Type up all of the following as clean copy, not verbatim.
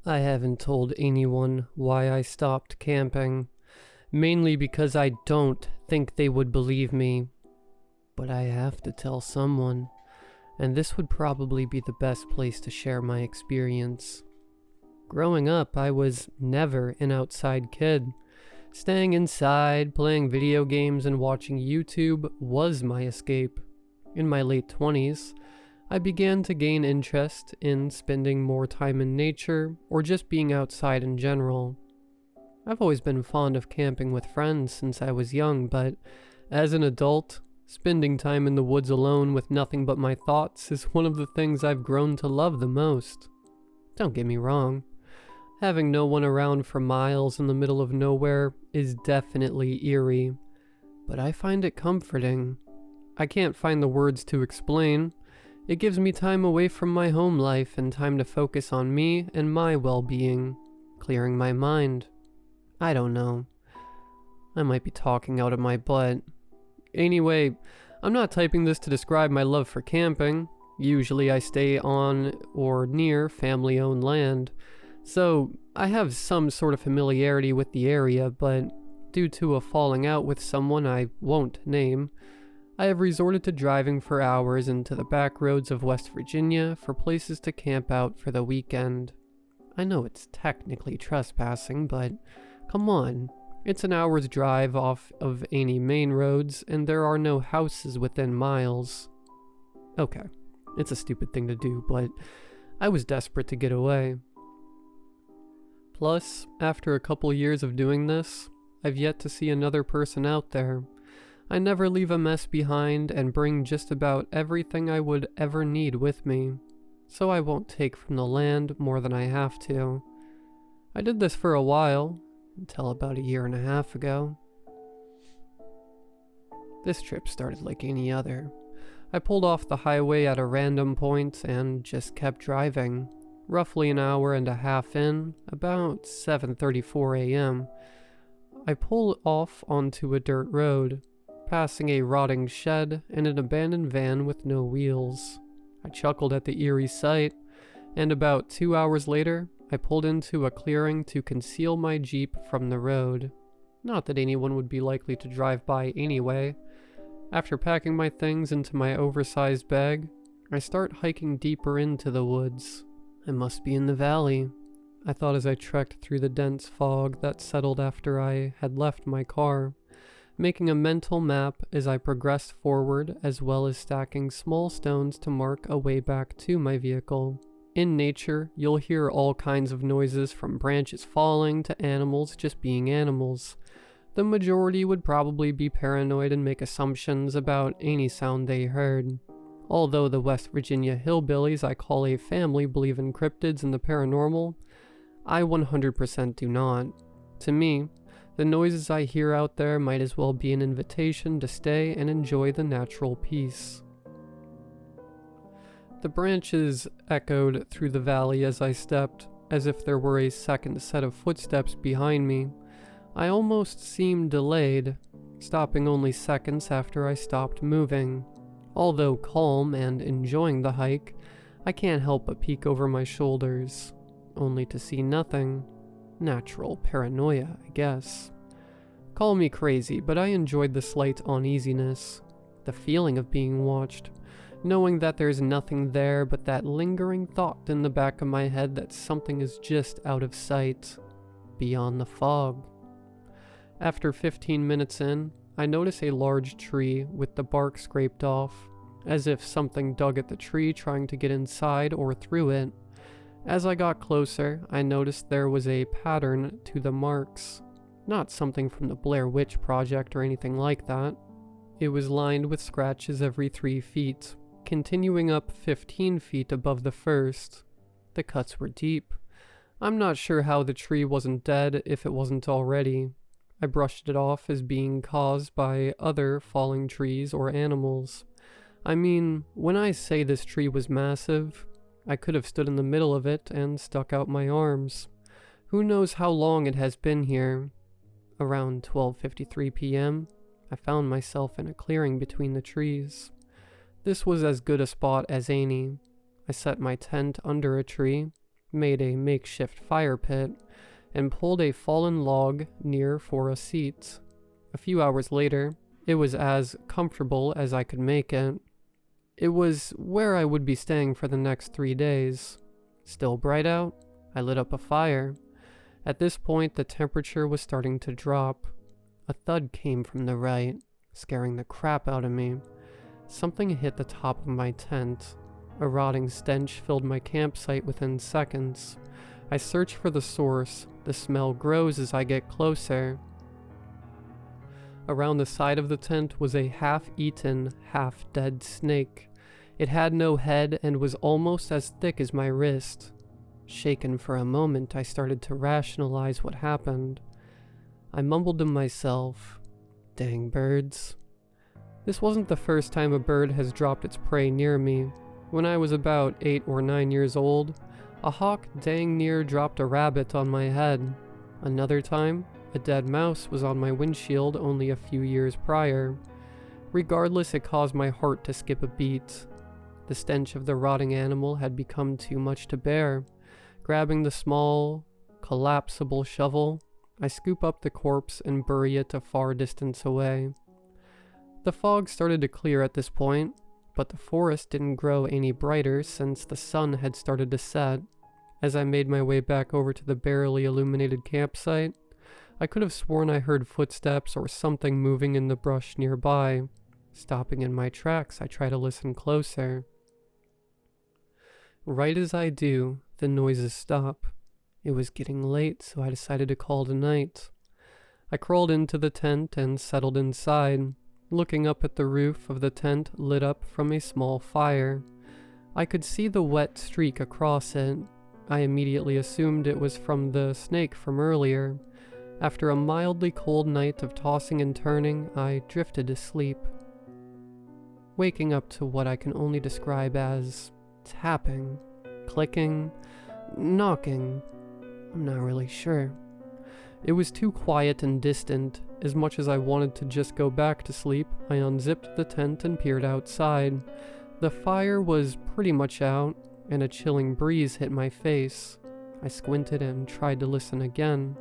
I haven't told anyone why I stopped camping, mainly because I don't think they would believe me. But I have to tell someone, and this would probably be the best place to share my experience. Growing up, I was never an outside kid. Staying inside, playing video games, and watching YouTube was my escape. In my late 20s, I began to gain interest in spending more time in nature or just being outside in general. I've always been fond of camping with friends since I was young, but as an adult, spending time in the woods alone with nothing but my thoughts is one of the things I've grown to love the most. Don't get me wrong, having no one around for miles in the middle of nowhere is definitely eerie, but I find it comforting. I can't find the words to explain. It gives me time away from my home life and time to focus on me and my well-being, clearing my mind. I don't know. I might be talking out of my butt. Anyway, I'm not typing this to describe my love for camping. Usually I stay on or near family-owned land, so I have some sort of familiarity with the area, but due to a falling out with someone I won't name, I have resorted to driving for hours into the back roads of West Virginia for places to camp out for the weekend. I know it's technically trespassing, but come on, it's an hour's drive off of any main roads and there are no houses within miles. Okay, it's a stupid thing to do, but I was desperate to get away. Plus, after a couple years of doing this, I've yet to see another person out there. I never leave a mess behind and bring just about everything I would ever need with me, so I won't take from the land more than I have to. I did this for a while, until about a year and a half ago. This trip started like any other. I pulled off the highway at a random point and just kept driving. Roughly an hour and a half in, about 7:34 a.m., I pull off onto a dirt road, passing a rotting shed and an abandoned van with no wheels. I chuckled at the eerie sight, and about 2 hours later, I pulled into a clearing to conceal my Jeep from the road. Not that anyone would be likely to drive by anyway. After packing my things into my oversized bag, I start hiking deeper into the woods. I must be in the valley, I thought as I trekked through the dense fog that settled after I had left my car, making a mental map as I progressed forward, as well as stacking small stones to mark a way back to my vehicle. In nature, you'll hear all kinds of noises, from branches falling to animals just being animals. The majority would probably be paranoid and make assumptions about any sound they heard. Although the West Virginia hillbillies I call a family believe in cryptids and the paranormal, I 100% do not. To me, the noises I hear out there might as well be an invitation to stay and enjoy the natural peace. The branches echoed through the valley as I stepped, as if there were a second set of footsteps behind me. I almost seemed delayed, stopping only seconds after I stopped moving. Although calm and enjoying the hike, I can't help but peek over my shoulders, only to see nothing. Natural paranoia, I guess. Call me crazy, but I enjoyed the slight uneasiness, the feeling of being watched, knowing that there's nothing there but that lingering thought in the back of my head that something is just out of sight, beyond the fog. After 15 minutes in, I notice a large tree with the bark scraped off, as if something dug at the tree trying to get inside or through it. As I got closer, I noticed there was a pattern to the marks, not something from the Blair Witch Project or anything like that. It was lined with scratches every 3 feet, continuing up 15 feet above the first. The cuts were deep. I'm not sure how the tree wasn't dead if it wasn't already. I brushed it off as being caused by other falling trees or animals. I mean, when I say this tree was massive, I could have stood in the middle of it and stuck out my arms. Who knows how long it has been here? Around 12:53 p.m., I found myself in a clearing between the trees. This was as good a spot as any. I set my tent under a tree, made a makeshift fire pit, and pulled a fallen log near for a seat. A few hours later, it was as comfortable as I could make it. It was where I would be staying for the next 3 days. Still bright out, I lit up a fire. At this point, the temperature was starting to drop. A thud came from the right, scaring the crap out of me. Something hit the top of my tent. A rotting stench filled my campsite within seconds. I search for the source. The smell grows as I get closer. Around the side of the tent was a half-eaten, half-dead snake. It had no head and was almost as thick as my wrist. Shaken for a moment, I started to rationalize what happened. I mumbled to myself, "Dang birds." This wasn't the first time a bird has dropped its prey near me. When I was about 8 or 9 years old, a hawk dang near dropped a rabbit on my head. Another time, a dead mouse was on my windshield only a few years prior. Regardless, it caused my heart to skip a beat. The stench of the rotting animal had become too much to bear. Grabbing the small, collapsible shovel, I scoop up the corpse and bury it a far distance away. The fog started to clear at this point, but the forest didn't grow any brighter since the sun had started to set. As I made my way back over to the barely illuminated campsite, I could have sworn I heard footsteps or something moving in the brush nearby. Stopping in my tracks, I try to listen closer. Right as I do, the noises stop. It was getting late, so I decided to call it a night. I crawled into the tent and settled inside, looking up at the roof of the tent lit up from a small fire. I could see the wet streak across it. I immediately assumed it was from the snake from earlier. After a mildly cold night of tossing and turning, I drifted to sleep, waking up to what I can only describe as tapping, clicking, knocking. I'm not really sure. It was too quiet and distant. As much as I wanted to just go back to sleep, I unzipped the tent and peered outside. The fire was pretty much out, and a chilling breeze hit my face. I squinted and tried to listen again.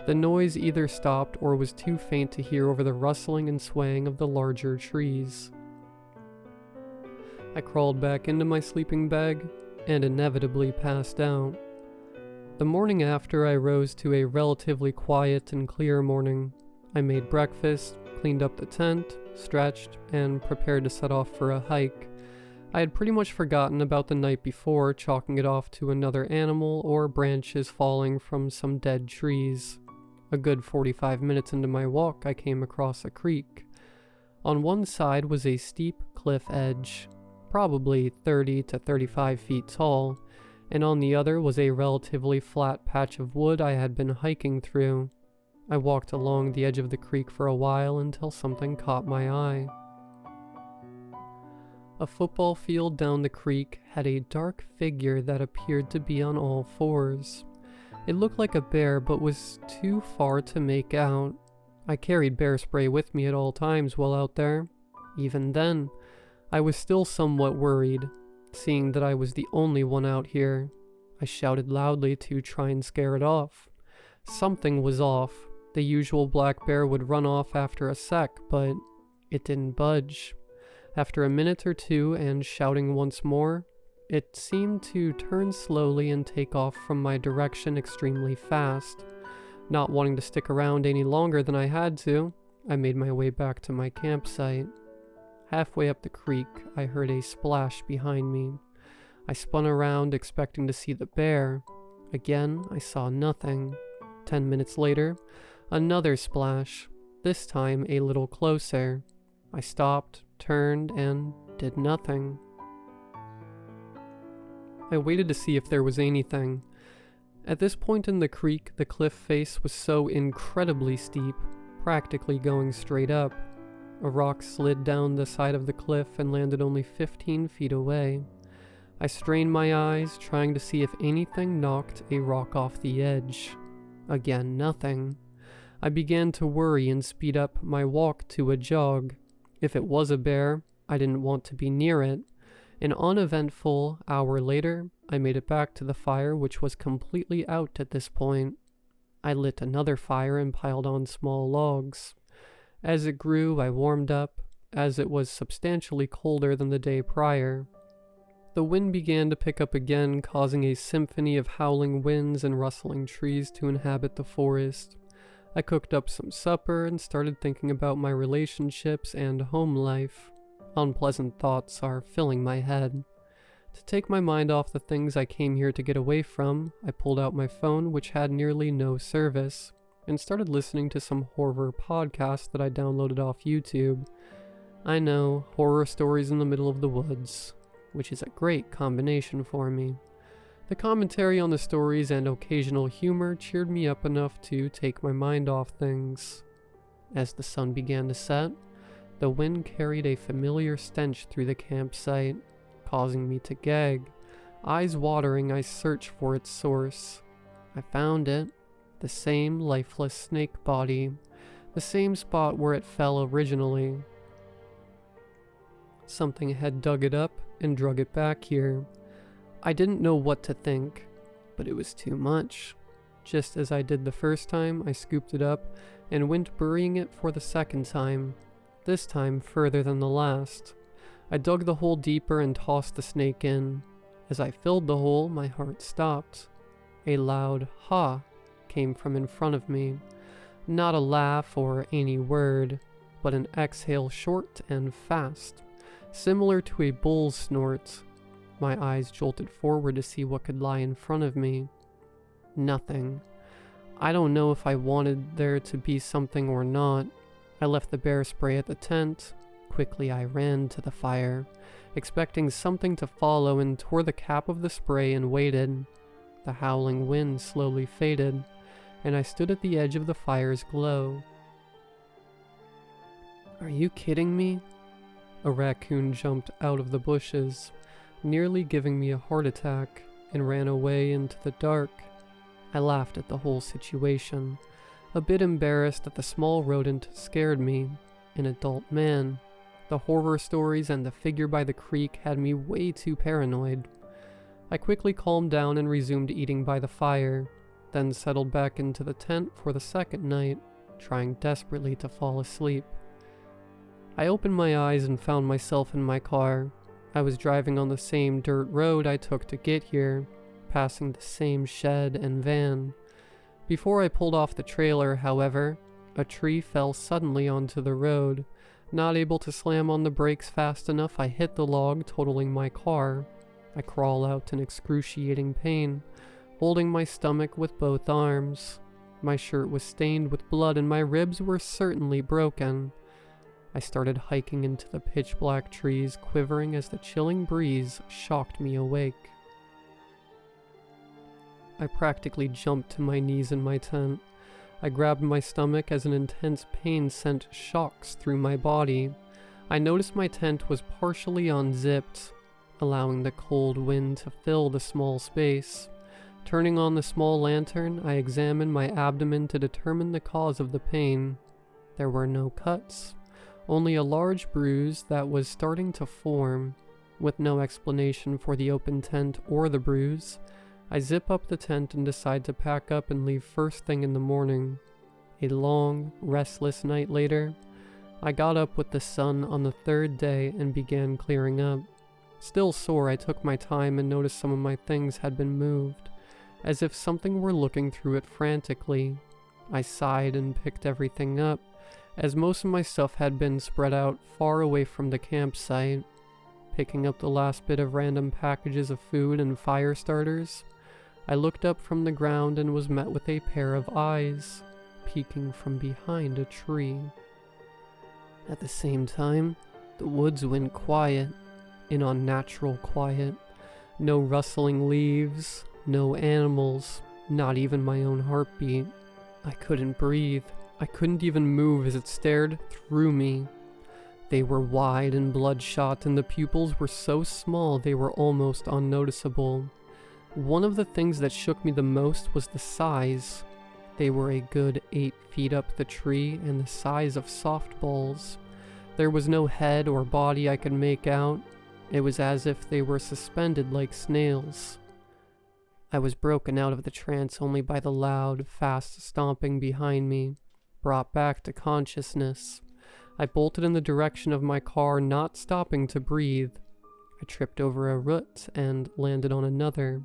The noise either stopped or was too faint to hear over the rustling and swaying of the larger trees. I crawled back into my sleeping bag and inevitably passed out. The morning after, I rose to a relatively quiet and clear morning. I made breakfast, cleaned up the tent, stretched, and prepared to set off for a hike. I had pretty much forgotten about the night before, chalking it off to another animal or branches falling from some dead trees. A good 45 minutes into my walk, I came across a creek. On one side was a steep cliff edge, probably 30 to 35 feet tall, and on the other was a relatively flat patch of wood I had been hiking through. I walked along the edge of the creek for a while until something caught my eye. A football field down the creek had a dark figure that appeared to be on all fours. It looked like a bear, but was too far to make out. I carried bear spray with me at all times while out there. Even then, I was still somewhat worried, seeing that I was the only one out here. I shouted loudly to try and scare it off. Something was off. The usual black bear would run off after a sec, but it didn't budge. After a minute or two and shouting once more, it seemed to turn slowly and take off from my direction extremely fast. Not wanting to stick around any longer than I had to, I made my way back to my campsite. Halfway up the creek, I heard a splash behind me. I spun around, expecting to see the bear. Again, I saw nothing. 10 minutes later, another splash, this time a little closer. I stopped, turned, and did nothing. I waited to see if there was anything. At this point in the creek, the cliff face was so incredibly steep, practically going straight up. A rock slid down the side of the cliff and landed only 15 feet away. I strained my eyes, trying to see if anything knocked a rock off the edge. Again, nothing. I began to worry and speed up my walk to a jog. If it was a bear, I didn't want to be near it. An uneventful hour later, I made it back to the fire, which was completely out at this point. I lit another fire and piled on small logs. As it grew, I warmed up, as it was substantially colder than the day prior. The wind began to pick up again, causing a symphony of howling winds and rustling trees to inhabit the forest. I cooked up some supper and started thinking about my relationships and home life. Unpleasant thoughts are filling my head. To take my mind off the things I came here to get away from, I pulled out my phone, which had nearly no service, and started listening to some horror podcasts that I downloaded off YouTube. I know, horror stories in the middle of the woods, which is a great combination for me. The commentary on the stories and occasional humor cheered me up enough to take my mind off things. As the sun began to set, the wind carried a familiar stench through the campsite, causing me to gag. Eyes watering, I searched for its source. I found it, the same lifeless snake body, the same spot where it fell originally. Something had dug it up and drug it back here. I didn't know what to think, but it was too much. Just as I did the first time, I scooped it up and went burying it for the second time, this time further than the last. I dug the hole deeper and tossed the snake in. As I filled the hole, my heart stopped. A loud "ha" came from in front of me. Not a laugh or any word, but an exhale short and fast, similar to a bull's snort. My eyes jolted forward to see what could lie in front of me. Nothing. I don't know if I wanted there to be something or not. I left the bear spray at the tent. Quickly I ran to the fire, expecting something to follow, and tore the cap of the spray and waited. The howling wind slowly faded, and I stood at the edge of the fire's glow. "Are you kidding me?" A raccoon jumped out of the bushes, nearly giving me a heart attack, and ran away into the dark. I laughed at the whole situation, a bit embarrassed that the small rodent scared me, an adult man. The horror stories and the figure by the creek had me way too paranoid. I quickly calmed down and resumed eating by the fire, then settled back into the tent for the second night, trying desperately to fall asleep. I opened my eyes and found myself in my car. I was driving on the same dirt road I took to get here, passing the same shed and van. Before I pulled off the trailer, however, a tree fell suddenly onto the road. Not able to slam on the brakes fast enough, I hit the log, totaling my car. I crawl out in excruciating pain, holding my stomach with both arms. My shirt was stained with blood and my ribs were certainly broken. I started hiking into the pitch-black trees, quivering as the chilling breeze shocked me awake. I practically jumped to my knees in my tent. I grabbed my stomach as an intense pain sent shocks through my body. I noticed my tent was partially unzipped, allowing the cold wind to fill the small space. Turning on the small lantern, I examined my abdomen to determine the cause of the pain. There were no cuts, only a large bruise that was starting to form. With no explanation for the open tent or the bruise, I zip up the tent and decide to pack up and leave first thing in the morning. A long, restless night later, I got up with the sun on the third day and began clearing up. Still sore, I took my time and noticed some of my things had been moved, as if something were looking through it frantically. I sighed and picked everything up, as most of my stuff had been spread out far away from the campsite. Picking up the last bit of random packages of food and fire starters, I looked up from the ground and was met with a pair of eyes, peeking from behind a tree. At the same time, the woods went quiet, an unnatural quiet. No rustling leaves, no animals, not even my own heartbeat. I couldn't breathe. I couldn't even move as it stared through me. They were wide and bloodshot, and the pupils were so small they were almost unnoticeable. One of the things that shook me the most was the size. They were a good 8 feet up the tree and the size of softballs. There was no head or body I could make out, It was as if they were suspended like snails. I was broken out of the trance only by the loud, fast stomping behind me, brought back to consciousness. I bolted in the direction of my car, not stopping to breathe. I tripped over a root and landed on another,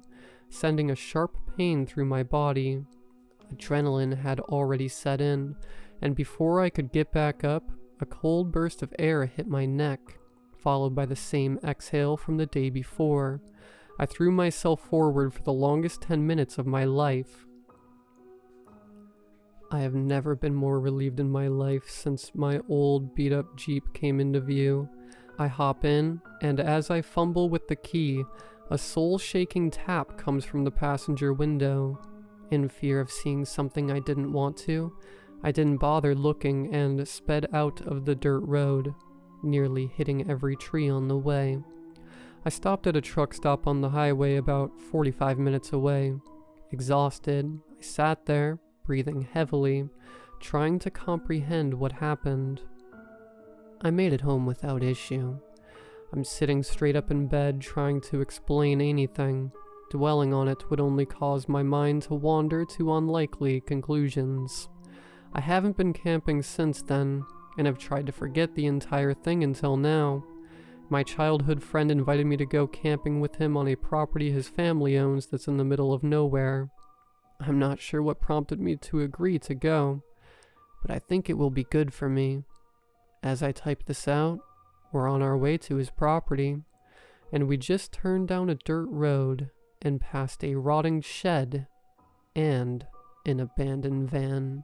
sending a sharp pain through my body. Adrenaline had already set in, and before I could get back up, a cold burst of air hit my neck, followed by the same exhale from the day before. I threw myself forward for the longest 10 minutes of my life. I have never been more relieved in my life since my old beat-up Jeep came into view. I hop in, and as I fumble with the key, a soul-shaking tap comes from the passenger window. In fear of seeing something I didn't want to, I didn't bother looking and sped out of the dirt road, nearly hitting every tree on the way. I stopped at a truck stop on the highway about 45 minutes away. Exhausted, I sat there, breathing heavily, trying to comprehend what happened. I made it home without issue. I'm sitting straight up in bed trying to explain anything. Dwelling on it would only cause my mind to wander to unlikely conclusions. I haven't been camping since then, and have tried to forget the entire thing until now. My childhood friend invited me to go camping with him on a property his family owns that's in the middle of nowhere. I'm not sure what prompted me to agree to go, but I think it will be good for me. As I type this out, we're on our way to his property, and we just turned down a dirt road and past a rotting shed and an abandoned van.